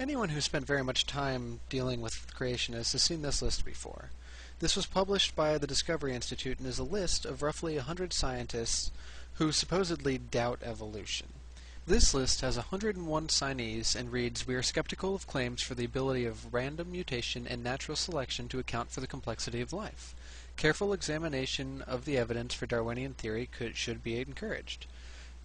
Anyone who spent very much time dealing with creationists has seen this list before. This was published by the Discovery Institute and is a list of roughly 100 scientists who supposedly doubt evolution. This list has 101 signees and reads, "We are skeptical of claims for the ability of random mutation and natural selection to account for the complexity of life. Careful examination of the evidence for Darwinian theory should be encouraged."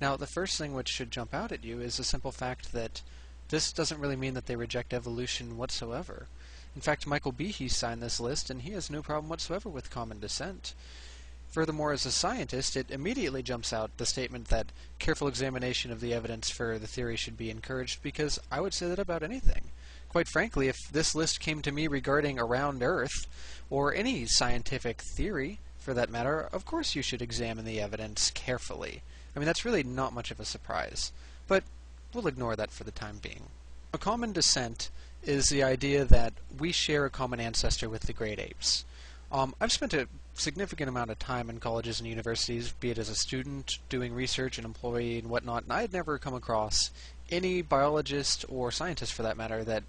Now, the first thing which should jump out at you is the simple fact that this doesn't really mean that they reject evolution whatsoever. In fact, Michael Behe signed this list, and he has no problem whatsoever with common descent. Furthermore, as a scientist, it immediately jumps out the statement that careful examination of the evidence for the theory should be encouraged, because I would say that about anything. Quite frankly, if this list came to me regarding a round Earth, or any scientific theory, for that matter, of course you should examine the evidence carefully. I mean, that's really not much of a surprise. But we'll ignore that for the time being. A common descent is the idea that we share a common ancestor with the great apes. I've spent a significant amount of time in colleges and universities, be it as a student, doing research, an employee, and whatnot, and I had never come across any biologist or scientist, for that matter, that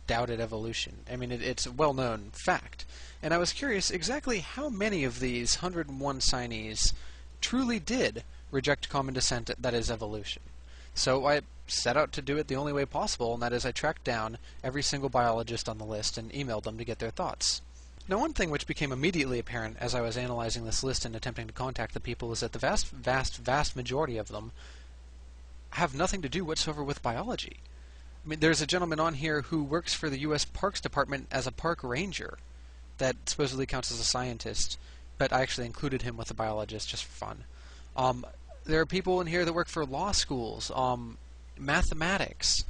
doubted evolution. I mean, it's a well-known fact. And I was curious exactly how many of these 101 signees truly did reject common descent, that is, evolution. So I set out to do it the only way possible, and that is I tracked down every single biologist on the list and emailed them to get their thoughts. Now, one thing which became immediately apparent as I was analyzing this list and attempting to contact the people is that the vast majority of them have nothing to do whatsoever with biology. I mean, there's a gentleman on here who works for the U.S. Parks Department as a park ranger that supposedly counts as a scientist, but I actually included him with a biologist just for fun. There are people in here that work for law schools, mathematics,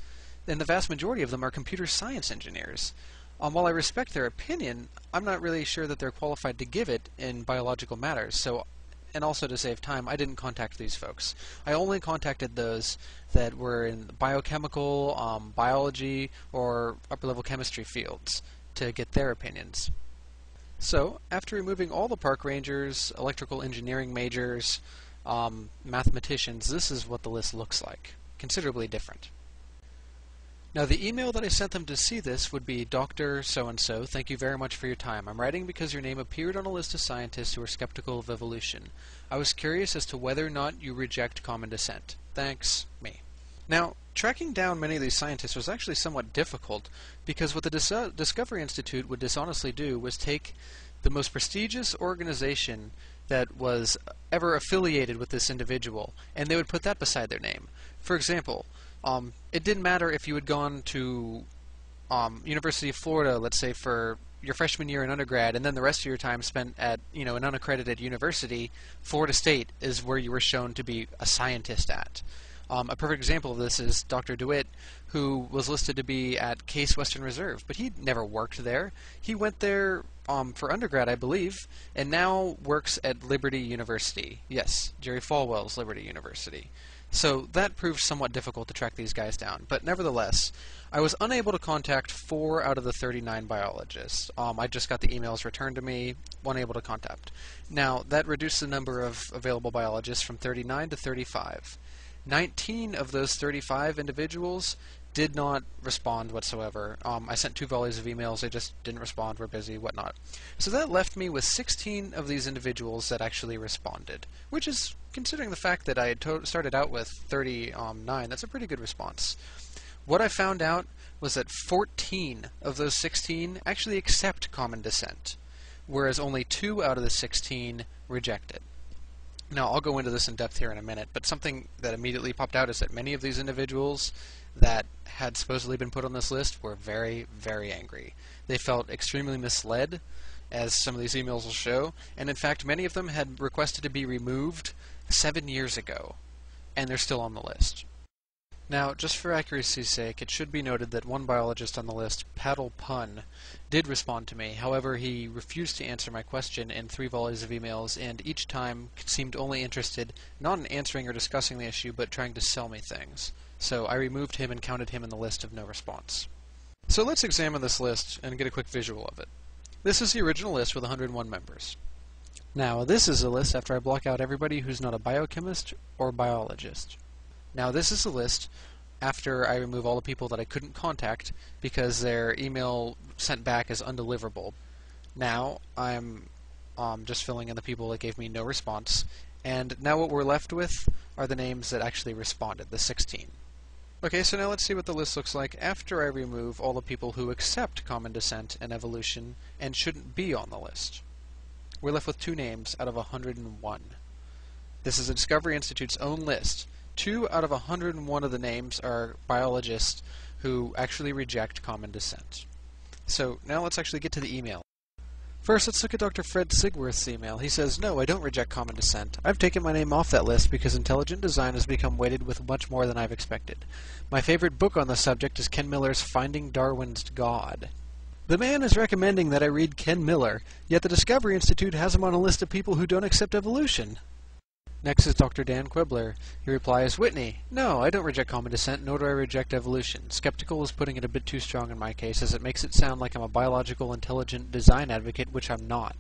and the vast majority of them are computer science engineers. While I respect their opinion, I'm not really sure that they're qualified to give it in biological matters, so, and also to save time, I didn't contact these folks. I only contacted those that were in biochemical, biology, or upper-level chemistry fields to get their opinions. So, after removing all the park rangers, electrical engineering majors, mathematicians, this is what the list looks like. Considerably different. Now, the email that I sent them to see this would be, "Dr. So-and-so, thank you very much for your time. I'm writing because your name appeared on a list of scientists who are skeptical of evolution. I was curious as to whether or not you reject common descent. Thanks, me." Now, tracking down many of these scientists was actually somewhat difficult, because what the Discovery Institute would dishonestly do was take the most prestigious organization that was ever affiliated with this individual, and they would put that beside their name. For example, it didn't matter if you had gone to University of Florida, let's say, for your freshman year in undergrad, and then the rest of your time spent at an unaccredited university. Florida State is where you were shown to be a scientist at. A perfect example of this is Dr. DeWitt, who was listed to be at Case Western Reserve, but he never worked there. He went there for undergrad, I believe, and now works at Liberty University. Yes, Jerry Falwell's Liberty University. So that proved somewhat difficult to track these guys down. But nevertheless, I was unable to contact 4 out of the 39 biologists. I just got the emails returned to me, unable to contact. Now, that reduced the number of available biologists from 39 to 35. 19 of those 35 individuals did not respond whatsoever. I sent 2 volleys of emails, they just didn't respond, were busy, whatnot. So that left me with 16 of these individuals that actually responded, which is, considering the fact that I had started out with 39, that's a pretty good response. What I found out was that 14 of those 16 actually accept common descent, whereas only 2 out of the 16 reject it. Now, I'll go into this in depth here in a minute, but something that immediately popped out is that many of these individuals that had supposedly been put on this list were very, very angry. They felt extremely misled, as some of these emails will show, and in fact, many of them had requested to be removed 7 years ago, and they're still on the list. Now, just for accuracy's sake, it should be noted that one biologist on the list, Paddle Pun, did respond to me. However, he refused to answer my question in 3 volleys of emails, and each time seemed only interested not in answering or discussing the issue, but trying to sell me things. So I removed him and counted him in the list of no response. So let's examine this list and get a quick visual of it. This is the original list with 101 members. Now, this is a list after I block out everybody who's not a biochemist or biologist. Now, this is a list after I remove all the people that I couldn't contact because their email sent back as undeliverable. Now I'm just filling in the people that gave me no response, and now what we're left with are the names that actually responded, the 16. Okay, so now let's see what the list looks like after I remove all the people who accept common descent and evolution and shouldn't be on the list. We're left with 2 names out of 101. This is the Discovery Institute's own list. 2 out of 101 of the names are biologists who actually reject common descent. So now let's actually get to the email. First, let's look at Dr. Fred Sigworth's email. He says, "No, I don't reject common descent. I've taken my name off that list because intelligent design has become weighted with much more than I've expected. My favorite book on the subject is Ken Miller's Finding Darwin's God." The man is recommending that I read Ken Miller, yet the Discovery Institute has him on a list of people who don't accept evolution. Next is Dr. Dan Quibbler. He replies, "Whitney, no, I don't reject common descent, nor do I reject evolution. Skeptical is putting it a bit too strong in my case, as it makes it sound like I'm a biological, intelligent design advocate, which I'm not."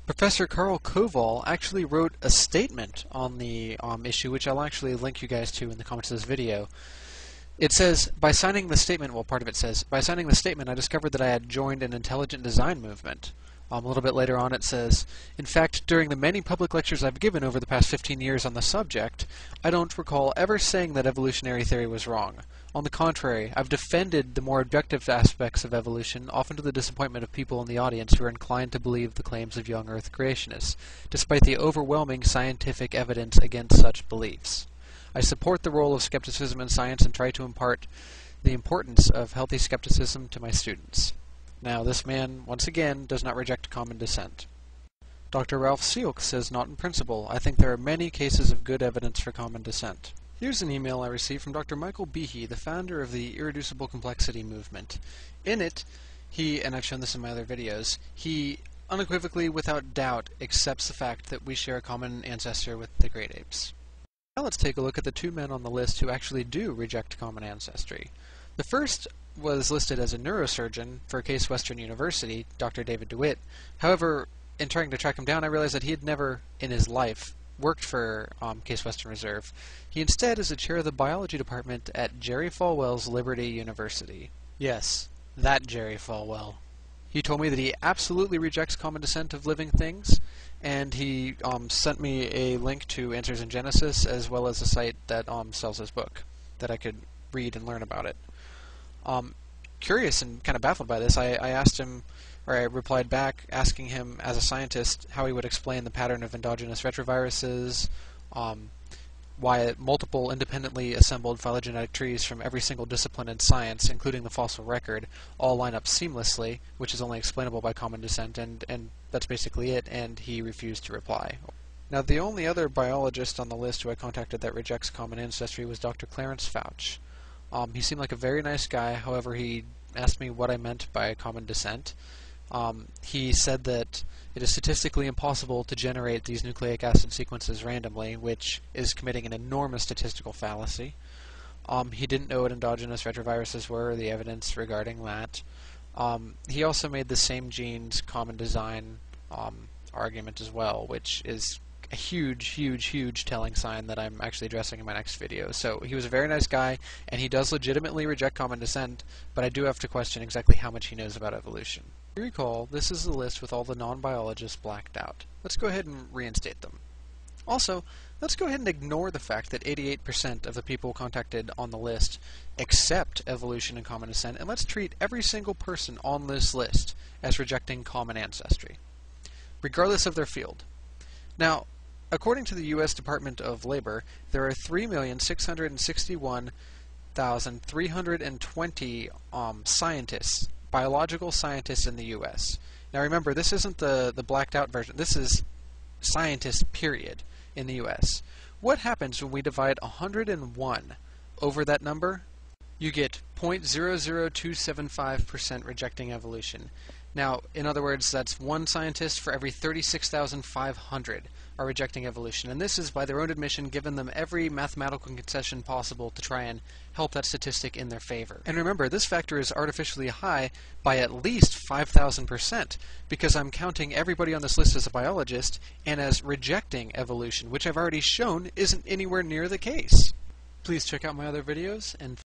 Professor Carl Koval actually wrote a statement on the issue, which I'll actually link you guys to in the comments of this video. It says, by signing the statement, well, part of it says, by signing the statement, I discovered that I had joined an intelligent design movement. A little bit later on it says, in fact, during the many public lectures I've given over the past 15 years on the subject, I don't recall ever saying that evolutionary theory was wrong. On the contrary, I've defended the more objective aspects of evolution, often to the disappointment of people in the audience who are inclined to believe the claims of young Earth creationists, despite the overwhelming scientific evidence against such beliefs. I support the role of skepticism in science and try to impart the importance of healthy skepticism to my students. Now, this man, once again, does not reject common descent. Dr. Ralph Seelk says, not in principle. I think there are many cases of good evidence for common descent. Here's an email I received from Dr. Michael Behe, the founder of the Irreducible Complexity movement. In it, and I've shown this in my other videos, he unequivocally, without doubt, accepts the fact that we share a common ancestor with the great apes. Now let's take a look at the 2 men on the list who actually do reject common ancestry. The first was listed as a neurosurgeon for Case Western University, Dr. David DeWitt. However, in trying to track him down, I realized that he had never, in his life, worked for Case Western Reserve. He instead is the chair of the biology department at Jerry Falwell's Liberty University. Yes, that Jerry Falwell. He told me that he absolutely rejects common descent of living things, and he sent me a link to Answers in Genesis, as well as a site that sells his book, that I could read and learn about it. Curious and kind of baffled by this, I asked him, or I replied back, asking him, as a scientist, how he would explain the pattern of endogenous retroviruses, why multiple independently assembled phylogenetic trees from every single discipline in science, including the fossil record, all line up seamlessly, which is only explainable by common descent, and that's basically it, and he refused to reply. Now, the only other biologist on the list who I contacted that rejects common ancestry was Dr. Clarence Fouch. He seemed like a very nice guy, however, he asked me what I meant by common descent. He said that it is statistically impossible to generate these nucleic acid sequences randomly, which is committing an enormous statistical fallacy. He didn't know what endogenous retroviruses were, or the evidence regarding that. He also made the same genes common design argument as well, which is a huge telling sign that I'm actually addressing in my next video. So he was a very nice guy, and he does legitimately reject common descent, but I do have to question exactly how much he knows about evolution. If you recall, this is the list with all the non-biologists blacked out. Let's go ahead and reinstate them. Also, let's go ahead and ignore the fact that 88% of the people contacted on the list accept evolution and common descent, and let's treat every single person on this list as rejecting common ancestry, regardless of their field. Now, according to the U.S. Department of Labor, there are 3,661,320 scientists, biological scientists in the U.S. Now remember, this isn't the blacked out version. This is scientists, period, in the U.S. What happens when we divide 101 over that number? You get 0.00275% rejecting evolution. Now, in other words, that's one scientist for every 36,500 are rejecting evolution, and this is, by their own admission, given them every mathematical concession possible to try and help that statistic in their favor. And remember, this factor is artificially high by at least 5,000%, because I'm counting everybody on this list as a biologist and as rejecting evolution, which I've already shown isn't anywhere near the case. Please check out my other videos, and